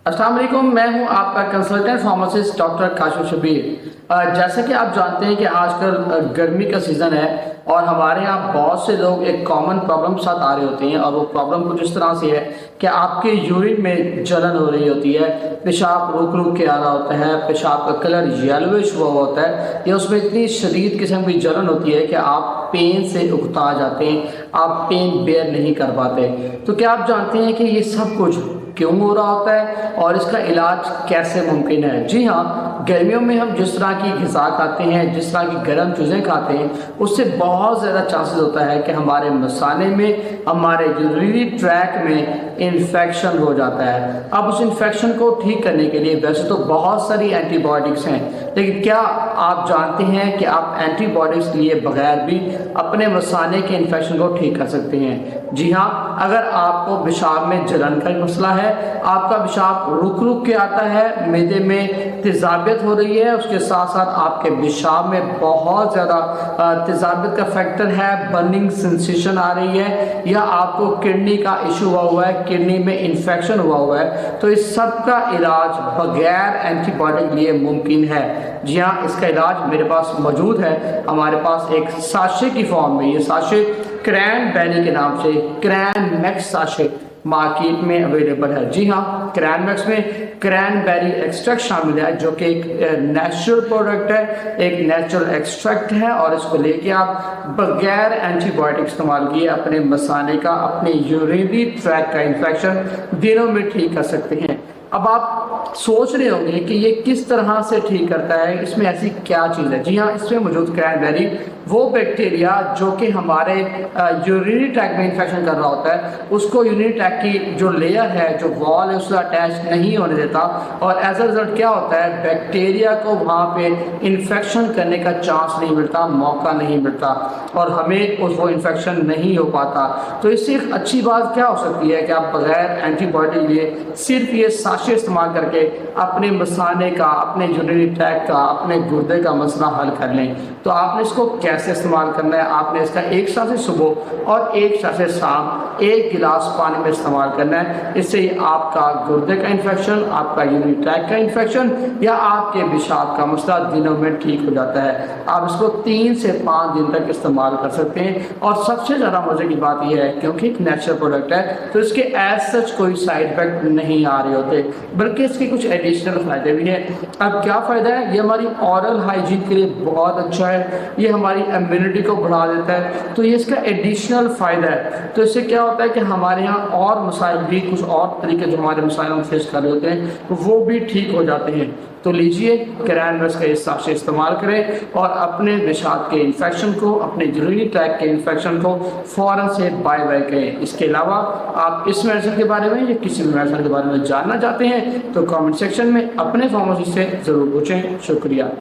अस्सलाम वालेकुम, मैं हूं आपका consultant pharmacist doctor Kashif Shabir. जैसे कि आप जानते हैं कि आजकल गर्मी का सीज़न है और हमारे यहाँ बहुत से लोग एक कॉमन प्रॉब्लम साथ आ रहे होते हैं और वो प्रॉब्लम कुछ इस तरह से है कि आपके यूरिन में जलन हो रही होती है, पेशाब रुक रुक के आ रहा होता है, पेशाब का कलर येलोइश हुआ होता है या उसमें इतनी शदीद किस्म की जलन होती है कि आप पेन से उकता जाते हैं, आप पेन बेयर नहीं कर पाते। तो क्या आप जानते हैं कि ये सब कुछ क्यों हो रहा होता है और इसका इलाज कैसे मुमकिन है? जी हाँ, गर्मियों में हम जिस तरह की ग़िज़ा खाते हैं, जिस तरह की गर्म चीज़ें खाते हैं, उससे बहुत ज़्यादा चांसेस होता है कि हमारे मसाने में, हमारे यूरिनरी ट्रैक में इन्फेक्शन हो जाता है। अब उस इन्फेक्शन को ठीक करने के लिए वैसे तो बहुत सारी एंटीबायोटिक्स हैं, लेकिन क्या आप जानते हैं कि आप एंटीबायोटिक्स लिए बगैर भी अपने मसाने के इन्फेक्शन को ठीक कर सकते हैं? जी हाँ, अगर आपको पेशाब में जलन का मसला है, आपका पेशाब रुक रुक के आता है, मैदे में तेज़ाबियत हो रही है, उसके साथ साथ आपके पेशाब में बहुत ज़्यादा तेज़ाबियत का फैक्टर है, बर्निंग सेंसेशन आ रही है, या आपको किडनी का इशू हुआ है, किडनी में इन्फेक्शन हुआ है, तो इस सब का इलाज बगैर एंटीबायोटिक लिए मुमकिन है। जी हाँ, इसका इलाज मेरे पास मौजूद है। हमारे पास एक साशे की फॉर्म में, ये साशे क्रैनबेरी के नाम से क्रैनमैक्स साशे मार्केट में अवेलेबल है। जी हाँ, क्रैनमैक्स में क्रैनबेरी एक्सट्रैक्ट शामिल है, जो कि एक नेचुरल प्रोडक्ट है, एक नेचुरल एक्सट्रैक्ट है, और इसको लेके आप बगैर एंटीबायोटिक इस्तेमाल किए अपने मसाने का, अपने यूरिनरी ट्रैक का इन्फेक्शन दिनों में ठीक कर सकते हैं। अब आप सोच रहे होंगे कि ये किस तरह से ठीक करता है, इसमें ऐसी क्या चीज़ है? जी हाँ, इसमें मौजूद क्रैनबेरी वो बैक्टीरिया जो कि हमारे यूरिनरी ट्रैक में इन्फेक्शन कर रहा होता है, उसको यूरिनरी ट्रैक की जो लेयर है, जो वॉल है, उससे अटैच नहीं होने देता, और एज अ रिजल्ट क्या होता है, बैक्टीरिया को वहाँ पे इन्फेक्शन करने का चांस नहीं मिलता, मौका नहीं मिलता, और हमें वो इन्फेक्शन नहीं हो पाता। तो इससे एक अच्छी बात क्या हो सकती है कि आप बगैर एंटीबायोटिक लिए सिर्फ ये साशे इस्तेमाल करके अपने मसाने का, अपने यूरिनरी ट्रैक का, अपने गुर्दे का मसला हल कर लें। तो आपने इसको कैसे इस्तेमाल करना है? आपने इसका एक साशे सुबह और एक साशे शाम एक गिलास पानी में इस्तेमाल करना है। इससे आपका गुर्दे का इन्फेक्शन, आपका यूरिनरी ट्रैक का इन्फेक्शन या आपके पेशाब का मसला दिनों में ठीक हो जाता है। आप इसको 3 से 5 दिन तक इस्तेमाल कर सकते हैं, और सबसे ज़्यादा मजे की बात यह है क्योंकि एक नेचुरल प्रोडक्ट है तो इसके एज सच कोई साइड इफेक्ट नहीं आ रहे होते, बल्कि इसके कुछ एडिशनल फ़ायदे भी हैं। अब क्या फ़ायदा है? ये हमारी ऑरल हाइजीन के लिए बहुत अच्छा है, ये हमारी इम्यूनिटी को बढ़ा देता है, तो ये इसका एडिशनल फ़ायदा है। तो इससे क्या होता है कि हमारे यहाँ और मसाइल भी, कुछ और तरीके जो हमारे मसाइल हम फेस कर रहे होते हैं, तो वो भी ठीक हो जाते हैं। तो लीजिए, क्रैनबेरी का इस साशे इस्तेमाल करें और अपने पेशाब के इन्फेक्शन को, अपने यूरिनरी ट्रैक के इन्फेक्शन को फ़ौरन से बाय बाय करें। इसके अलावा आप इस मेडिसिन के बारे में या किसी भी मेडिसिन के बारे में जानना चाहते हैं तो कमेंट सेक्शन में अपने फार्मेसिस्ट से ज़रूर पूछें। शुक्रिया।